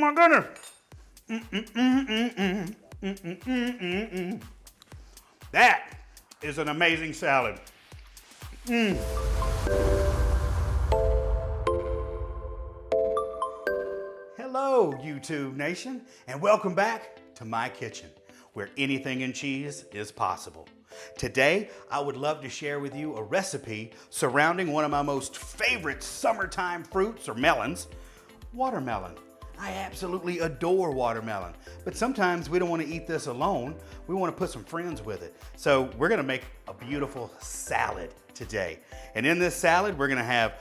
my goodness. That is an amazing salad. Hello, YouTube Nation, and welcome back to my kitchen, where anything in cheese is possible. Today, I would love to share with you a recipe surrounding one of my most favorite summertime fruits or melons, watermelon. I absolutely adore watermelon, but sometimes we don't want to eat this alone. We want to put some friends with it. So we're going to make a beautiful salad today. And in this salad, we're going to have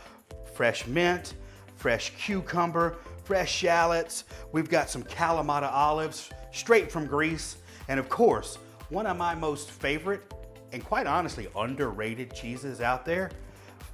fresh mint, fresh cucumber, fresh shallots. We've got some Kalamata olives straight from Greece. And of course, one of my most favorite and quite honestly underrated cheeses out there,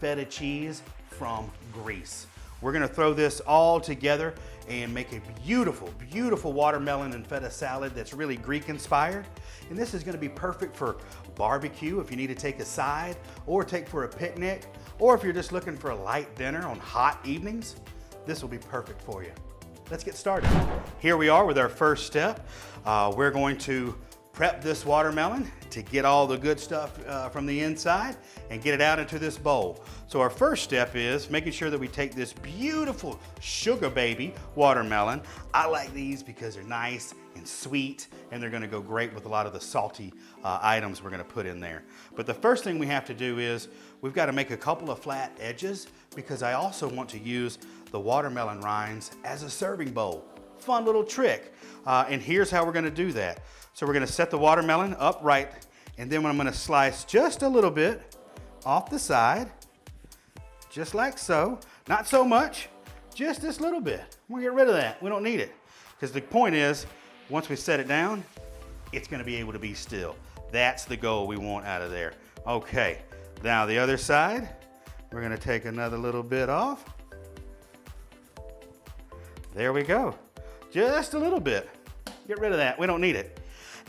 Feta cheese from Greece. We're gonna throw this all together and make a beautiful, beautiful watermelon and feta salad that's really Greek inspired. And this is gonna be perfect for barbecue if you need to take a side, or take for a picnic, or if you're just looking for a light dinner on hot evenings, this will be perfect for you. Let's get started. Here we are with our first step. We're going to prep this watermelon to get all the good stuff from the inside and get it out into this bowl. So our first step is making sure that we take this beautiful sugar baby watermelon. I like these because they're nice and sweet, and they're gonna go great with a lot of the salty items we're gonna put in there. But the first thing we have to do is we've got to make a couple of flat edges, because I also want to use the watermelon rinds as a serving bowl. Fun little trick. And here's how we're gonna do that. So we're gonna set the watermelon upright, and then I'm gonna slice just a little bit off the side, just like so. Not so much, just this little bit. We'll get rid of that, we don't need it. Because the point is, once we set it down, it's gonna be able to be still. That's the goal we want out of there. Okay, now the other side, we're gonna take another little bit off. There we go, just a little bit. Get rid of that, we don't need it.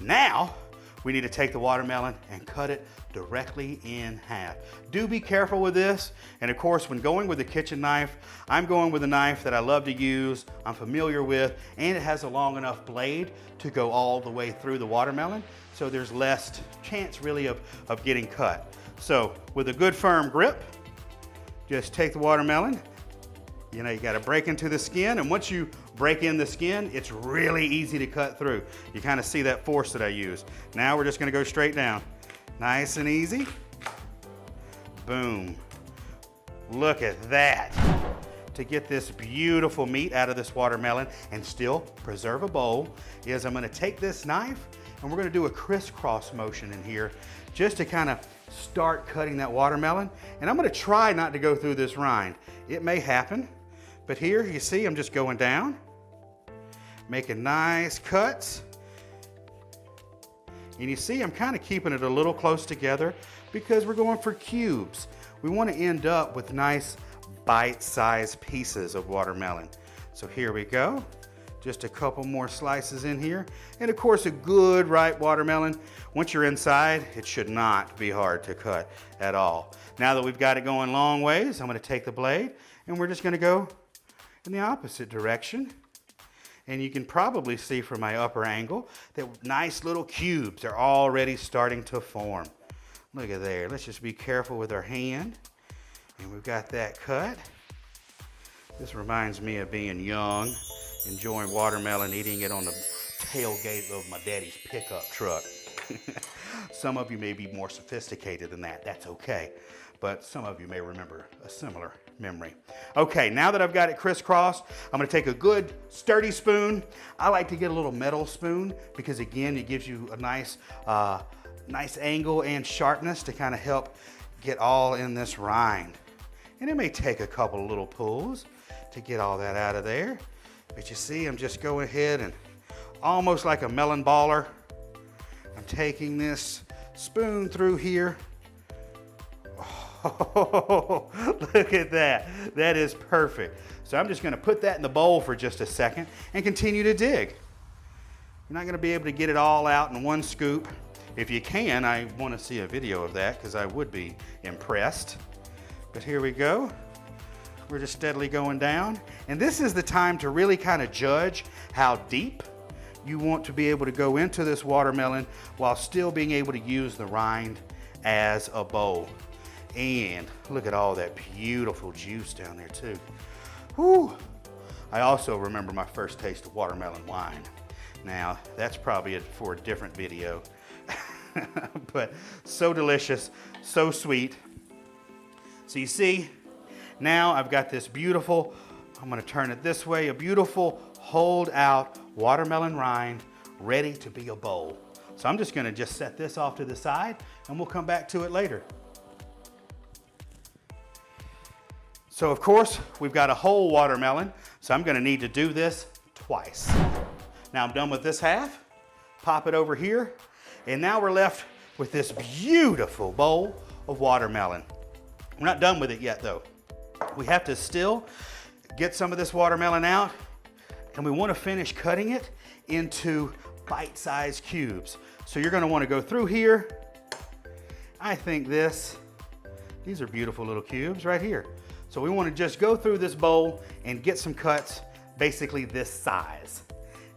Now, we need to take the watermelon and cut it directly in half. Do be careful with this. And of course, when going with a kitchen knife, I'm going with a knife that I love to use, I'm familiar with, and it has a long enough blade to go all the way through the watermelon. So there's less chance really of getting cut. So with a good firm grip, just take the watermelon. You know, you gotta break into the skin, and once you break in the skin, it's really easy to cut through. You kind of see that force that I use. Now we're just gonna go straight down. Nice and easy. Boom. Look at that. To get this beautiful meat out of this watermelon and still preserve a bowl is I'm gonna take this knife and we're gonna do a crisscross motion in here just to kind of start cutting that watermelon. And I'm gonna try not to go through this rind. It may happen, but here you see I'm just going down, making nice cuts. And you see I'm kind of keeping it a little close together because we're going for cubes. We want to end up with nice bite-sized pieces of watermelon. So here we go. Just a couple more slices in here. And of course, a good ripe watermelon, once you're inside, it should not be hard to cut at all. Now that we've got it going long ways, I'm gonna take the blade and we're just gonna go in the opposite direction. And you can probably see from my upper angle that nice little cubes are already starting to form. Look at there. Let's just be careful with our hand. And we've got that cut. This reminds me of being young, enjoying watermelon, eating it on the tailgate of my daddy's pickup truck. Some of you may be more sophisticated than that. That's okay. But some of you may remember a similar memory. Okay, now that I've got it crisscrossed, I'm gonna take a good sturdy spoon. I like to get a little metal spoon because again, it gives you a nice angle and sharpness to kind of help get all in this rind. And it may take a couple of little pulls to get all that out of there. But you see, I'm just going ahead and almost like a melon baller, I'm taking this spoon through here. Oh, look at that. That is perfect. So I'm just gonna put that in the bowl for just a second and continue to dig. You're not gonna be able to get it all out in one scoop. If you can, I wanna see a video of that because I would be impressed. But here we go. We're just steadily going down. And this is the time to really kind of judge how deep you want to be able to go into this watermelon while still being able to use the rind as a bowl. And look at all that beautiful juice down there too. Whew. I also remember my first taste of watermelon wine. Now, that's probably for a different video. But so delicious, so sweet. So you see, now I've got this beautiful, I'm gonna turn it this way, a beautiful hold out watermelon rind ready to be a bowl. So I'm just gonna set this off to the side and we'll come back to it later. So of course, we've got a whole watermelon, so I'm gonna need to do this twice. Now I'm done with this half, pop it over here, and now we're left with this beautiful bowl of watermelon. We're not done with it yet though. We have to still get some of this watermelon out, and we want to finish cutting it into bite-sized cubes. So you're going to want to go through here. I think these are beautiful little cubes right here. So we want to just go through this bowl and get some cuts basically this size.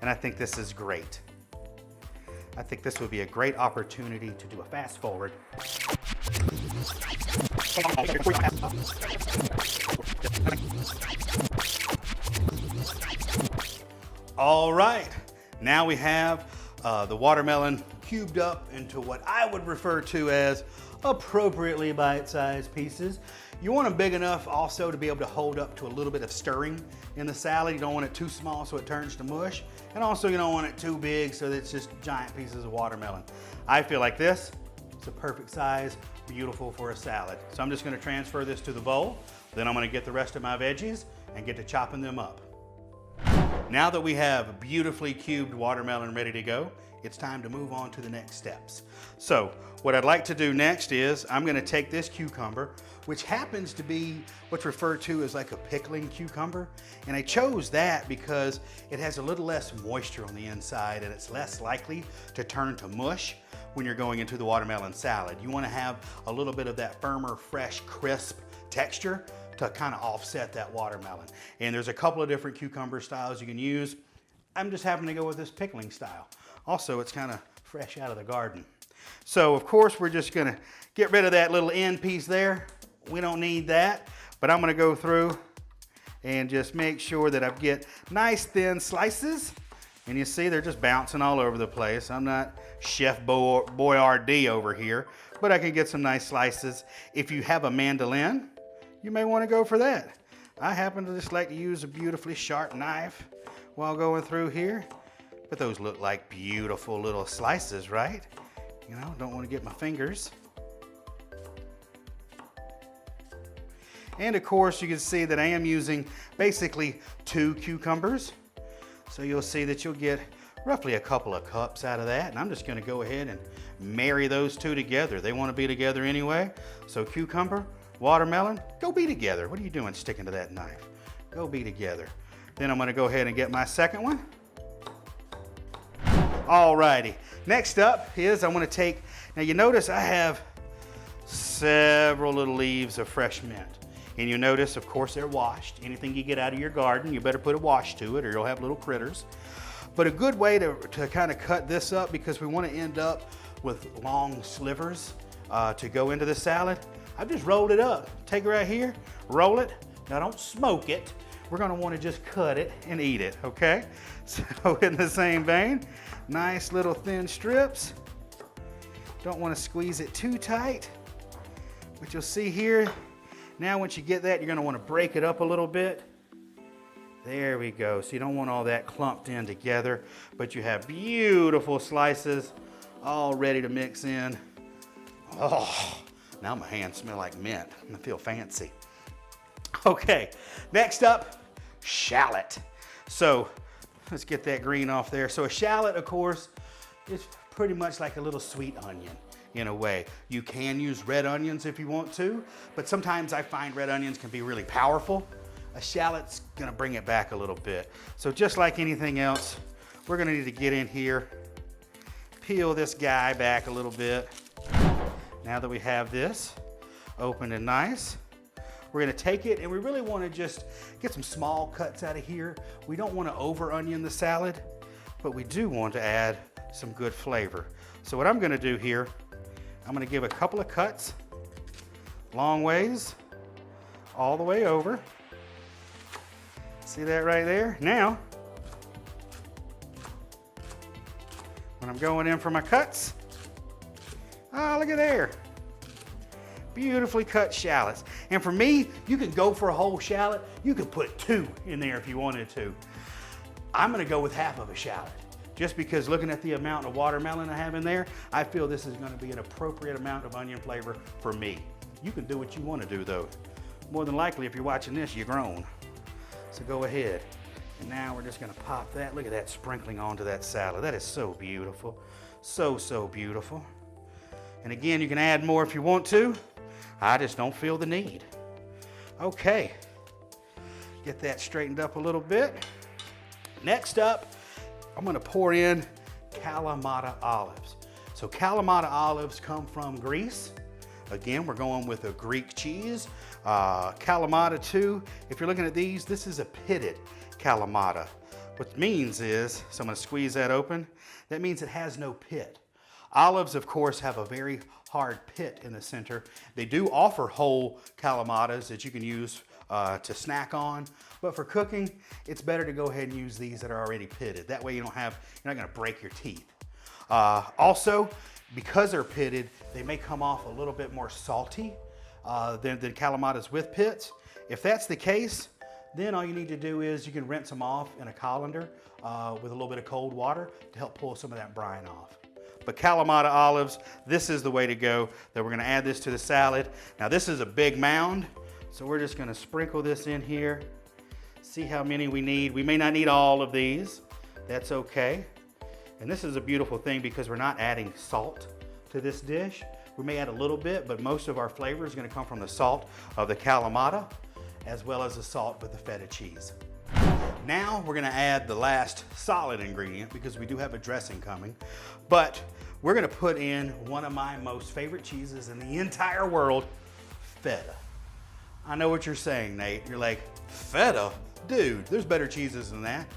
And I think this is great. I think this would be a great opportunity to do a fast forward. All right, now we have the watermelon cubed up into what I would refer to as appropriately bite-sized pieces. You want them big enough also to be able to hold up to a little bit of stirring in the salad. You don't want it too small so it turns to mush. And also you don't want it too big so that it's just giant pieces of watermelon. I feel like this is a perfect size, beautiful for a salad. So I'm just gonna transfer this to the bowl. Then I'm gonna get the rest of my veggies and get to chopping them up. Now that we have beautifully cubed watermelon ready to go, it's time to move on to the next steps. So what I'd like to do next is I'm gonna take this cucumber, which happens to be what's referred to as like a pickling cucumber. And I chose that because it has a little less moisture on the inside and it's less likely to turn to mush when you're going into the watermelon salad. You wanna have a little bit of that firmer, fresh, crisp texture to kind of offset that watermelon. And there's a couple of different cucumber styles you can use. I'm just happening to go with this pickling style. Also, it's kind of fresh out of the garden. So of course, we're just gonna get rid of that little end piece there. We don't need that, but I'm gonna go through and just make sure that I get nice thin slices. And you see, they're just bouncing all over the place. I'm not Chef Boyardee over here, but I can get some nice slices. If you have a mandolin, you may wanna go for that. I happen to just like to use a beautifully sharp knife while going through here. But those look like beautiful little slices, right? You know, don't want to get my fingers. And of course, you can see that I am using basically 2 cucumbers. So you'll see that you'll get roughly a couple of cups out of that. And I'm just going to go ahead and marry those 2 together. They want to be together anyway. So cucumber, watermelon, go be together. What are you doing sticking to that knife? Go be together. Then I'm going to go ahead and get my second one. Alrighty, next up is I'm gonna take, now you notice I have several little leaves of fresh mint. And you notice, of course, they're washed. Anything you get out of your garden, you better put a wash to it or you'll have little critters. But a good way to kind of cut this up, because we wanna end up with long slivers to go into the salad, I've just rolled it up. Take it right here, roll it. Now don't smoke it. We're gonna wanna just cut it and eat it, okay? So in the same vein, nice little thin strips. Don't wanna squeeze it too tight. But you'll see here, now once you get that, you're gonna wanna break it up a little bit. There we go. So you don't want all that clumped in together, but you have beautiful slices all ready to mix in. Oh, now my hands smell like mint. I feel fancy. Okay, next up, shallot. So let's get that green off there. So a shallot, of course, is pretty much like a little sweet onion in a way. You can use red onions if you want to, but sometimes I find red onions can be really powerful. A shallot's gonna bring it back a little bit. So just like anything else, we're gonna need to get in here, peel this guy back a little bit. Now that we have this open and nice, We're gonna take it and we really wanna just get some small cuts out of here. We don't wanna over onion the salad, but we do want to add some good flavor. So what I'm gonna do here, I'm gonna give a couple of cuts, long ways, all the way over. See that right there? Now, when I'm going in for my cuts, oh, look at there. Beautifully cut shallots. And for me, you can go for a whole shallot. You could put 2 in there if you wanted to. I'm gonna go with half of a shallot. Just because looking at the amount of watermelon I have in there, I feel this is gonna be an appropriate amount of onion flavor for me. You can do what you wanna do though. More than likely, if you're watching this, you're grown. So go ahead. And now we're just gonna pop that. Look at that sprinkling onto that salad. That is so beautiful. So, so beautiful. And again, you can add more if you want to. I just don't feel the need. Okay, get that straightened up a little bit. Next up, I'm gonna pour in Kalamata olives. So Kalamata olives come from Greece. Again, we're going with a Greek cheese. Kalamata too, if you're looking at these, this is a pitted Kalamata. What it means is, so I'm gonna squeeze that open, that means it has no pit. Olives, of course, have a very hard pit in the center. They do offer whole Kalamatas that you can use to snack on, but for cooking, it's better to go ahead and use these that are already pitted. That way you're not gonna break your teeth. Also, because they're pitted, they may come off a little bit more salty than Kalamatas with pits. If that's the case, then all you need to do is you can rinse them off in a colander with a little bit of cold water to help pull some of that brine off. But Kalamata olives, this is the way to go. Then we're gonna add this to the salad. Now this is a big mound, so we're just gonna sprinkle this in here. See how many we need. We may not need all of these. That's okay. And this is a beautiful thing because we're not adding salt to this dish. We may add a little bit, but most of our flavor is gonna come from the salt of the Kalamata as well as the salt with the feta cheese. Now we're gonna add the last solid ingredient because we do have a dressing coming, but we're gonna put in one of my most favorite cheeses in the entire world, Feta. I know what you're saying, Nate. You're like, Feta? Dude, there's better cheeses than that.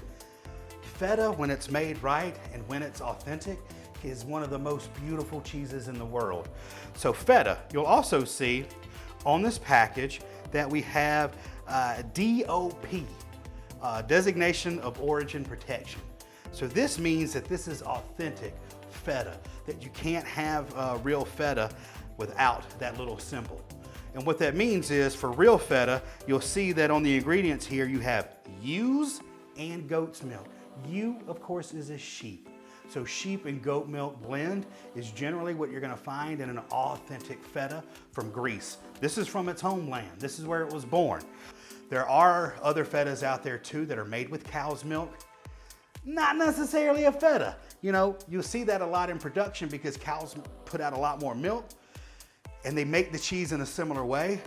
Feta, when it's made right and when it's authentic, is one of the most beautiful cheeses in the world. So Feta, you'll also see on this package that we have DOP, Designation of Origin Protection. So this means that this is authentic Feta, that you can't have real Feta without that little symbol. And what that means is for real Feta, you'll see that on the ingredients here, you have ewes and goat's milk. Ewe, of course, is a sheep. So sheep and goat milk blend is generally what you're gonna find in an authentic Feta from Greece. This is from its homeland. This is where it was born. There are other Fetas out there too that are made with cow's milk. Not necessarily a Feta. You know, you'll see that a lot in production because cows put out a lot more milk and they make the cheese in a similar way,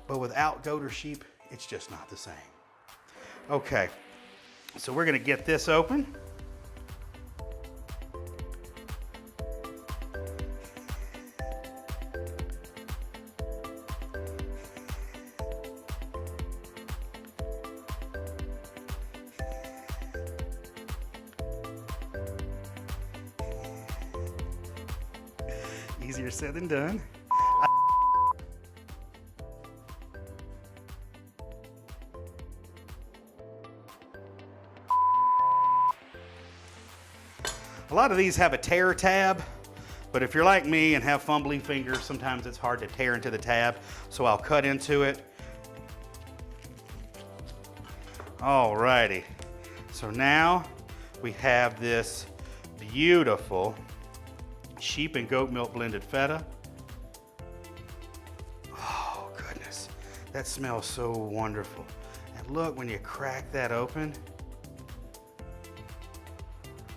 but without goat or sheep, it's just not the same. Okay, so we're gonna get this open. Easier said than done. A lot of these have a tear tab, but if you're like me and have fumbling fingers, sometimes it's hard to tear into the tab, so I'll cut into it. Alrighty, so now we have this beautiful sheep and goat milk blended Feta. Oh goodness, that smells so wonderful. And look, when you crack that open,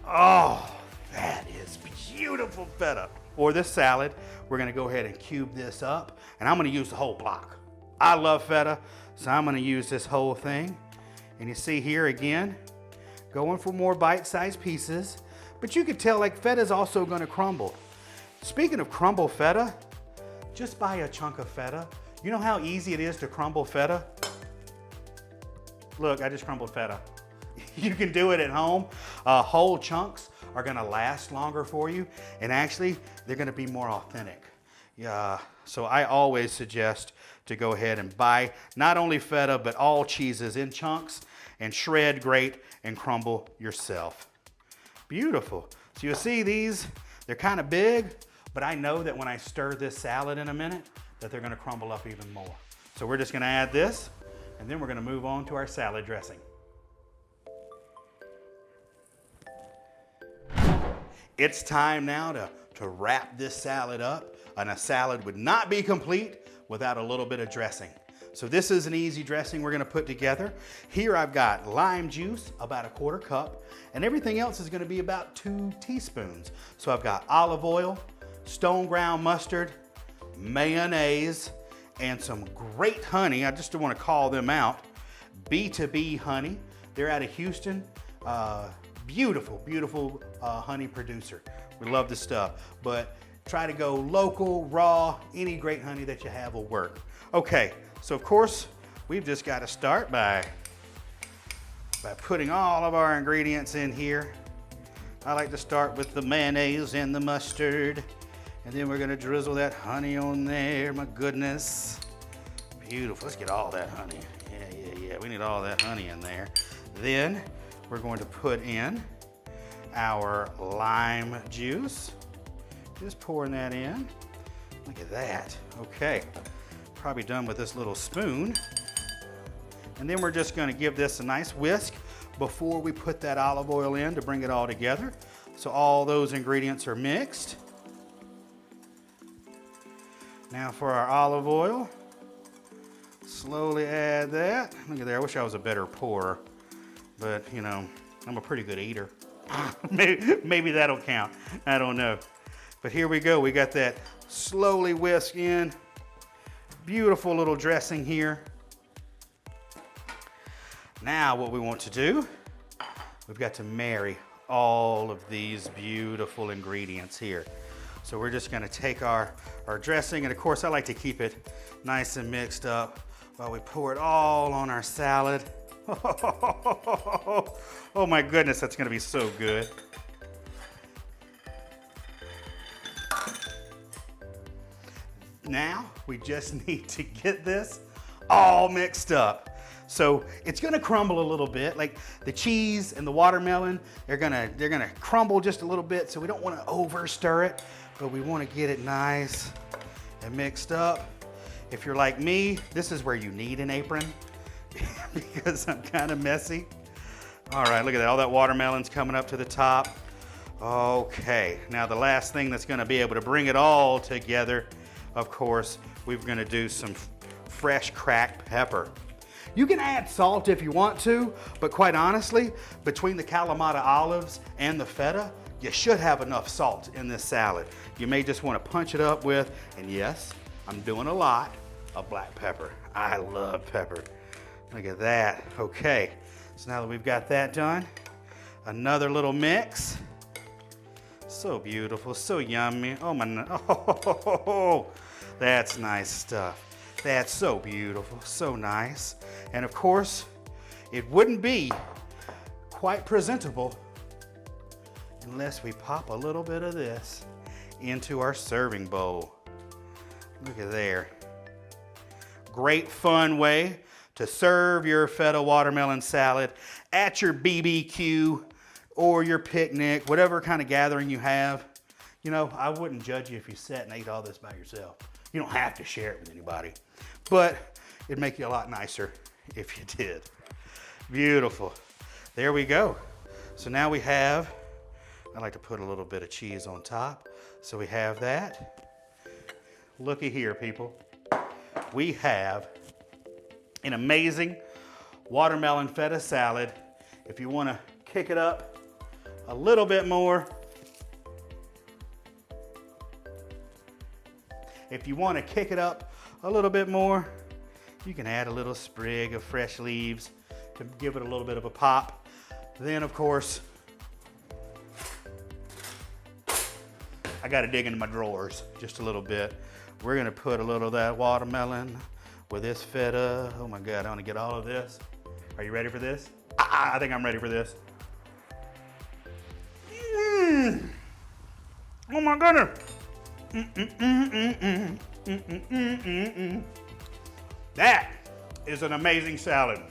oh, that is beautiful Feta. For this salad, we're gonna go ahead and cube this up, and I'm gonna use the whole block. I love Feta, so I'm gonna use this whole thing. And you see here again, going for more bite-sized pieces, but you can tell like Feta is also gonna crumble. Speaking of crumble Feta, just buy a chunk of Feta. You know how easy it is to crumble feta? Look, I just crumbled feta. You can do it at home. Whole chunks are gonna last longer for you, and actually, they're gonna be more authentic. Yeah, so I always suggest to go ahead and buy not only feta, but all cheeses in chunks and shred, grate, and crumble yourself. Beautiful. So you'll see these, they're kind of big, but I know that when I stir this salad in a minute, that they're gonna crumble up even more. So we're just gonna add this, and then we're gonna move on to our salad dressing. It's time now to wrap this salad up, and a salad would not be complete without a little bit of dressing. So this is an easy dressing we're gonna put together. Here I've got lime juice, about a 1/4 cup, and everything else is gonna be about 2 teaspoons. So I've got olive oil, stone ground mustard, mayonnaise, and some great honey. I just wanna call them out. B2B honey. They're out of Houston. Beautiful, beautiful honey producer. We love this stuff, but try to go local, raw, any great honey that you have will work. Okay, so of course, we've just got to start by putting all of our ingredients in here. I like to start with the mayonnaise and the mustard, and then we're gonna drizzle that honey on there. My goodness, beautiful. Let's get all that honey. Yeah, we need all that honey in there. Then we're going to put in our lime juice. Just pouring that in. Look at that. Okay, probably done with this little spoon. And then we're just gonna give this a nice whisk before we put that olive oil in to bring it all together. So all those ingredients are mixed. Now for our olive oil, slowly add that. Look at there, I wish I was a better pourer, but you know, I'm a pretty good eater. maybe that'll count, I don't know. But here we go, we got that slowly whisked in. Beautiful little dressing here. Now what we want to do, we've got to marry all of these beautiful ingredients here. So we're just gonna take our dressing, and of course I like to keep it nice and mixed up while we pour it all on our salad. Oh my goodness, that's gonna be so good. Now we just need to get this all mixed up. So it's gonna crumble a little bit, like the cheese and the watermelon, they're gonna crumble just a little bit, so we don't wanna over stir it, but we wanna get it nice and mixed up. If you're like me, this is where you need an apron because I'm kind of messy. All right, look at that, all that watermelon's coming up to the top. Okay, now the last thing that's gonna be able to bring it all together, of course, we're gonna do some fresh cracked pepper. You can add salt if you want to, but quite honestly, between the Kalamata olives and the feta, you should have enough salt in this salad. You may just want to punch it up with, and yes, I'm doing a lot of black pepper. I love pepper. Look at that. Okay, so now that we've got that done, another little mix. So beautiful, so yummy. Oh my, oh, that's nice stuff. That's so beautiful, so nice. And of course, it wouldn't be quite presentable unless we pop a little bit of this into our serving bowl. Look at there. Great fun way to serve your feta watermelon salad at your BBQ or your picnic, whatever kind of gathering you have. You know, I wouldn't judge you if you sat and ate all this by yourself. You don't have to share it with anybody, but it'd make you a lot nicer if you did. Beautiful. There we go. So now we have, I like to put a little bit of cheese on top. So we have that. Looky here, people. We have an amazing watermelon feta salad. If you want to kick it up a little bit more, you can add a little sprig of fresh leaves to give it a little bit of a pop. Then, of course, I got to dig into my drawers just a little bit. We're going to put a little of that watermelon with this feta. Oh my God, I want to get all of this. Are you ready for this? I think I'm ready for this. Oh my goodness. That is an amazing salad.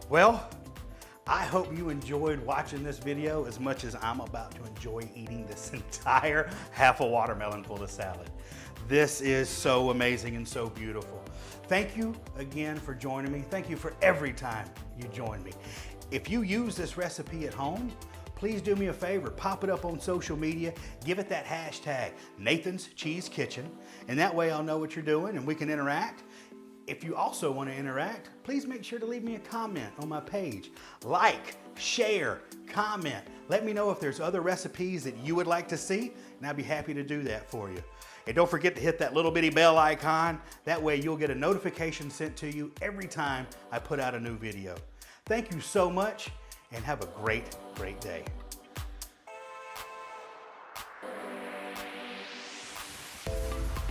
Well, I hope you enjoyed watching this video as much as I'm about to enjoy eating this entire half a watermelon full of salad. This is so amazing and so beautiful. Thank you again for joining me. Thank you for every time you join me. If you use this recipe at home, please do me a favor, pop it up on social media, give it that hashtag, Nathan's Cheese Kitchen, and that way I'll know what you're doing and we can interact. If you also want to interact, please make sure to leave me a comment on my page. Like, share, comment. Let me know if there's other recipes that you would like to see, and I'd be happy to do that for you. And don't forget to hit that little bitty bell icon. That way you'll get a notification sent to you every time I put out a new video. Thank you so much, and have a great, great day.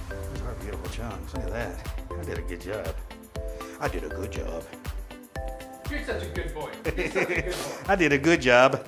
Those are beautiful chunks. Look at that. I did a good job. I did a good job. You're such a good boy. You're such a good boy. I did a good job.